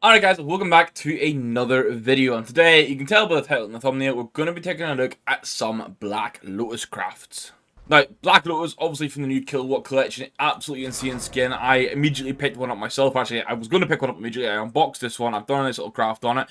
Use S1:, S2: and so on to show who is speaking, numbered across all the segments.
S1: Alright guys, welcome back to another video, and today, you can tell by the title and the thumbnail, we're going to be taking a look at some Black Lotus crafts. Now, Black Lotus, obviously from the new Kilowatt collection, absolutely insane skin. I immediately picked one up myself. Actually, I was going to pick one up immediately. I unboxed this one, I've done a nice little craft on it.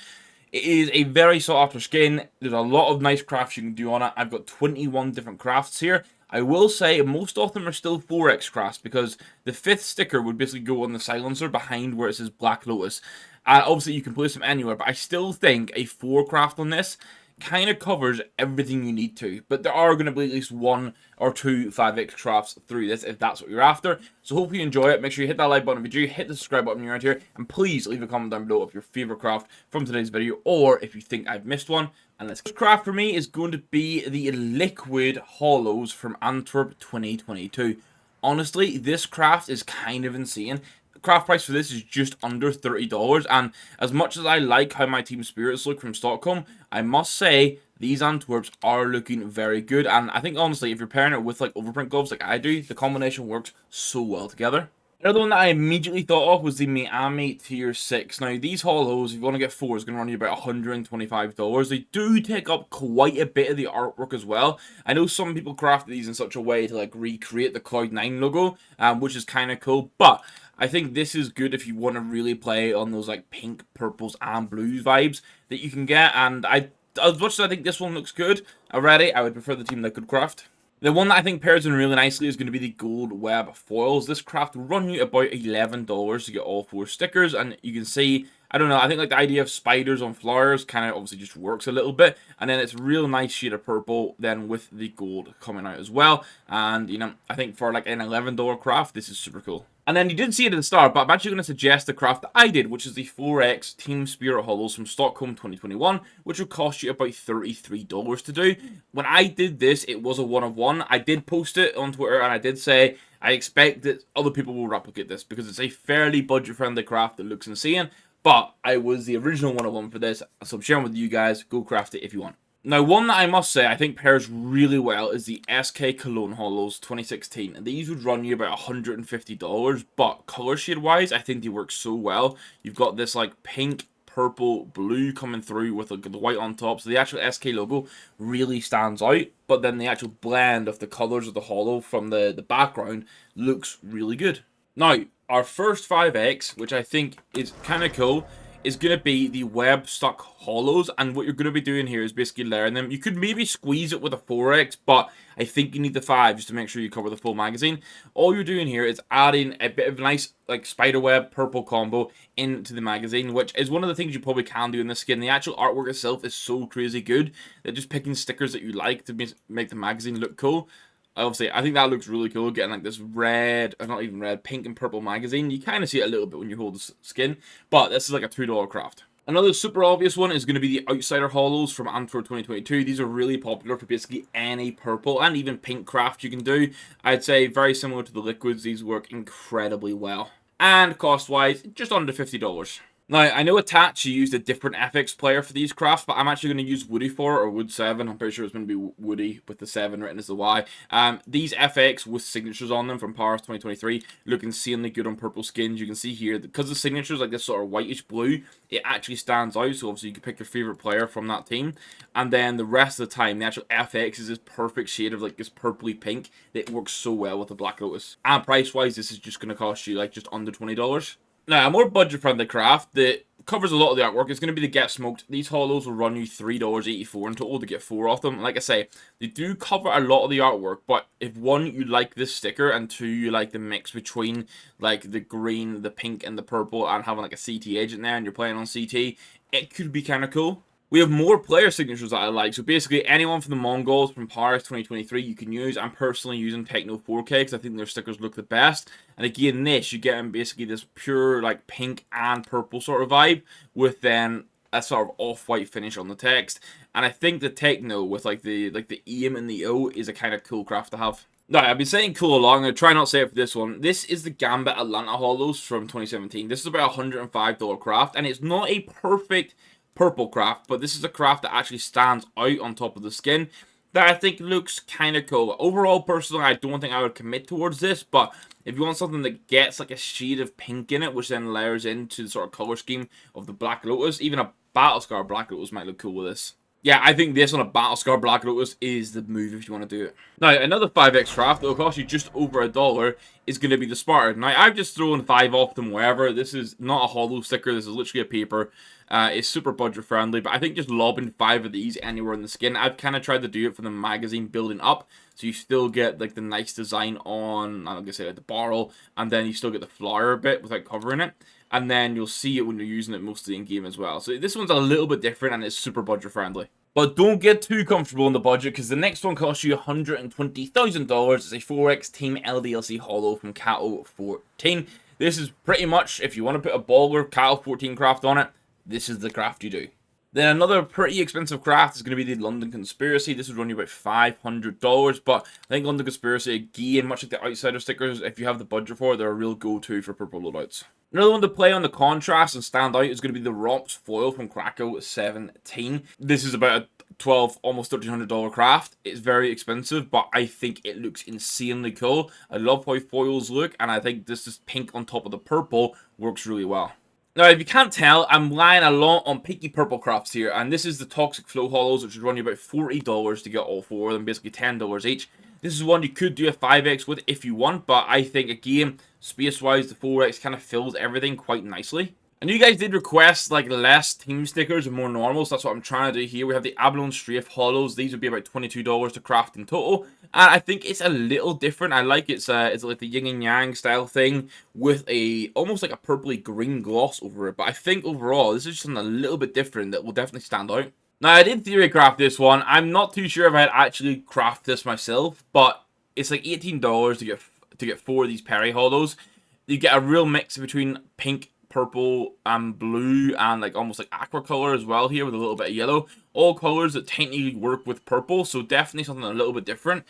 S1: It is a very sought after skin. There's a lot of nice crafts you can do on it. I've got 21 different crafts here. I will say most of them are still 4x crafts because the 5th sticker would basically go on the silencer behind where it says Black Lotus. And obviously you can place them anywhere, but I still think a 4 craft on this kind of covers everything you need to. But there are going to be at least 1 or 2 5x crafts through this if that's what you're after. So hopefully you enjoy it. Make sure you hit that like button if you do, hit the subscribe button if you're around here, and please leave a comment down below of your favorite craft from today's video, or if you think I've missed one. And this craft for me is going to be the Liquid Holos from Antwerp 2022. Honestly, this craft is kind of insane. The craft price for this is just under $30, and as much as I like how my team spirits look from Stockholm, I must say these Antwerps are looking very good. And I think honestly, if you're pairing it with like overprint gloves like I do, the combination works so well together. Another one that I immediately thought of was the Miami Tier 6. Now, these Holos, if you want to get 4, is going to run you about $125. They do take up quite a bit of the artwork as well. I know some people crafted these in such a way to like recreate the Cloud9 logo, which is kind of cool, but I think this is good if you want to really play on those like pink, purples, and blues vibes that you can get. And as much as I think this one looks good already, I would prefer the Team Liquid craft. The one that I think pairs in really nicely is going to be the Gold Web Foils. This craft will run you about $11 to get all 4 stickers, and you can see, I don't know, I think like the idea of spiders on flowers kind of obviously just works a little bit, and then it's a real nice shade of purple then with the gold coming out as well. And you know, I think for like an $11 craft, this is super cool. And then you didn't see it at the start, but I'm actually going to suggest the craft that I did, which is the 4x Team Spirit Holos from Stockholm 2021, which will cost you about $33 to do. When I did this, it was a 1 of 1. I did post it on Twitter, and I did say I expect that other people will replicate this because it's a fairly budget-friendly craft that looks insane. But I was the original 1 of 1 for this, so I'm sharing with you guys. Go craft it if you want. Now, one that I must say I think pairs really well is the SK Cologne Holos 2016. And these would run you about $150, but color shade wise, I think they work so well. You've got this like pink, purple, blue coming through with like, the white on top. So the actual SK logo really stands out, but then the actual blend of the colors of the holo from the background looks really good. Now, our first 5x, which I think is kind of cool, is going to be the web stuck holos. And what you're going to be doing here is basically layering them. You could maybe squeeze it with a 4x, but I think you need the 5 just to make sure you cover the full magazine. All you're doing here is adding a bit of a nice like spiderweb purple combo into the magazine, which is one of the things you probably can do in this skin. The actual artwork itself is so crazy good that just picking stickers that you like to make the magazine look cool. Obviously, I think that looks really cool, getting like this red, or not even red, pink and purple magazine. You kind of see it a little bit when you hold the skin, but this is like a $2 craft. Another super obvious one is going to be the Outsider Holos from Antwerp 2022. These are really popular for basically any purple and even pink craft you can do. I'd say very similar to the liquids, these work incredibly well. And cost-wise, just under $50. Now, I know Attach used a different FX player for these crafts, but I'm actually going to use Woody for it, or Wood 7. I'm pretty sure it's going to be Woody with the 7 written as the Y. These FX with signatures on them from Paris 2023 look insanely good on purple skins. You can see here, because the signatures like this sort of whitish blue, it actually stands out. So obviously you can pick your favorite player from that team. And then the rest of the time, the actual FX is this perfect shade of like this purpley pink that works so well with the Black Lotus. And price-wise, this is just going to cost you like just under $20. Now, a more budget-friendly craft that covers a lot of the artwork is going to be the Get Smoked. These holos will run you $3.84 in total to get 4 of them. Like I say, they do cover a lot of the artwork, but if 1, you like this sticker, and 2, you like the mix between like the green, the pink, and the purple, and having like a CT agent there, and you're playing on CT, it could be kind of cool. We have more player signatures that I like. So basically, anyone from the Mongols from Paris 2023 you can use. I'm personally using Techno 4K because I think their stickers look the best. And again, this, you get basically this pure like pink and purple sort of vibe with then a sort of off-white finish on the text. And I think the Techno with like the EM and the O is a kind of cool craft to have. Now, I've been saying cool along. I'm going to try not to say it for this one. This is the Gambit Atlanta Holos from 2017. This is about a $105 craft, and it's not a perfect purple craft, but this is a craft that actually stands out on top of the skin. that I think looks kind of cool. Overall, personally, I don't think I would commit towards this, but if you want something that gets like a shade of pink in it, which then layers into the sort of color scheme of the Black Lotus, even a Battlescar Black Lotus might look cool with this. Yeah, I think this on a Battlescar Black Lotus is the move if you want to do it. Now, another 5x craft that will cost you just over $1 is going to be the Spart. Now, I've just thrown 5 off them wherever. This is not a hollow sticker. This is literally a paper. It's super budget friendly, but I think just lobbing 5 of these anywhere in the skin, I've kind of tried to do it for the magazine building up, so you still get like the nice design on, I'm going to say like the barrel, and then you still get the flower bit without covering it. And then you'll see it when you're using it mostly in game as well. So this one's a little bit different and it's super budget friendly. But don't get too comfortable in the budget because the next one costs you $120,000. It's a 4x Team LDLC Hollow from Krakco 14. This is pretty much, if you want to put a baller Krakco 14 craft on it, this is the craft you do. Then another pretty expensive craft is going to be the London Conspiracy. This would run you about $500, but I think London Conspiracy, again, much like the Outsider stickers, if you have the budget for it, they're a real go-to for purple loadouts. Another one to play on the contrast and stand out is going to be the ROPS foil from Krakco 17. This is about a $1,200, almost $1,300 craft. It's very expensive, but I think it looks insanely cool. I love how foils look, and I think this is pink on top of the purple works really well. Now, if you can't tell, I'm relying a lot on pinky purple crafts here, and this is the Toxic Flow Hollows, which would run you about $40 to get all 4 of them, basically $10 each. This is one you could do a 5x with if you want, but I think, again, space-wise, the 4x kind of fills everything quite nicely. And you guys did request, like, less team stickers and more normals. That's what I'm trying to do here. We have the Abalone Strafe Hollows. These would be about $22 to craft in total. And I think it's a little different. I like it's like the yin and yang style thing with a almost like a purpley green gloss over it. But I think overall, this is just something a little bit different that will definitely stand out. Now, I did theory craft this one. I'm not too sure if I'd actually craft this myself, but it's like $18 to get 4 of these Perry Hollows. You get a real mix between pink, purple, and blue, and like almost like aqua color as well here with a little bit of yellow. All colors that technically work with purple, so definitely something a little bit different,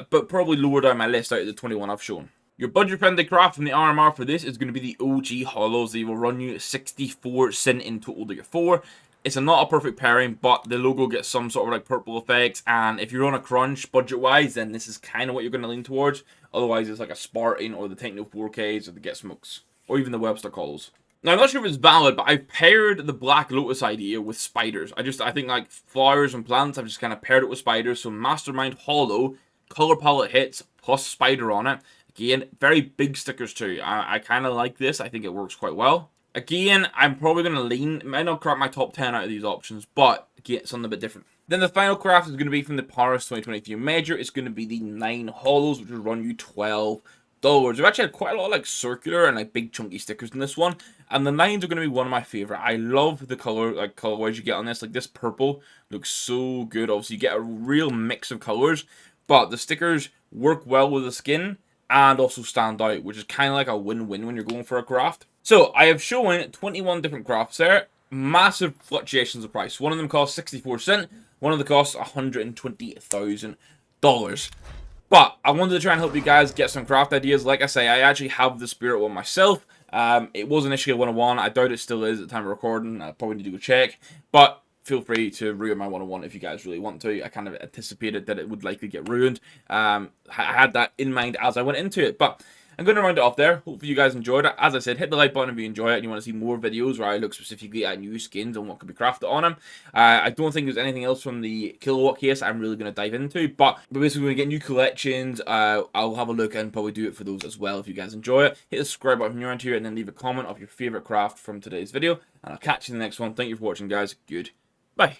S1: but probably lower down my list out of the 21 I've shown. Your budget-friendly craft from the RMR for this is going to be the OG Holos. They will run you 64 cent in total to get 4. It's not a perfect pairing, but the logo gets some sort of like purple effects, and if you're on a crunch budget-wise, then this is kind of what you're going to lean towards. Otherwise, it's like a Spartan or the Techno 4Ks or the Get Smokes, or even the Webster Holos. Now, I'm not sure if it's valid, but I've paired the Black Lotus idea with spiders. I think like flowers and plants, I've just kind of paired it with spiders. So Mastermind Hollow, color palette hits, plus spider on it. Again, very big stickers too. I kind of like this. I think it works quite well. Again, I'm probably going to lean, it might not crack my top 10 out of these options, but again, something a bit different. Then the final craft is going to be from the Paris 2023 Major. It's going to be the 9 Holos, which will run you $12. We've actually had quite a lot of like circular and like big chunky stickers in this one, and the 9s are going to be one of my favorite. I love the color, like colorwise you get on this. Like this purple looks so good. Obviously, you get a real mix of colors, but the stickers work well with the skin and also stand out, which is kind of like a win-win when you're going for a craft. So I have shown 21 different crafts there. Massive fluctuations of price. One of them costs 64 cents. One of them costs $120,000. But I wanted to try and help you guys get some craft ideas. Like I say, I actually have the Spirit one myself. It was initially a 101. I doubt it still is at the time of recording. I probably need to go check. But feel free to ruin my 101 if you guys really want to. I kind of anticipated that it would likely get ruined. I had that in mind as I went into it. But I'm going to round it off there. Hopefully you guys enjoyed it. As I said, hit the like button if you enjoy it and you want to see more videos where I look specifically at new skins and what could be crafted on them. I don't think there's anything else from the Kilowatt case I'm really going to dive into, but we're basically going to get new collections. I'll have a look and probably do it for those as well if you guys enjoy it. Hit the subscribe button if you're into it and then leave a comment of your favorite craft from today's video. And I'll catch you in the next one. Thank you for watching, guys. Goodbye.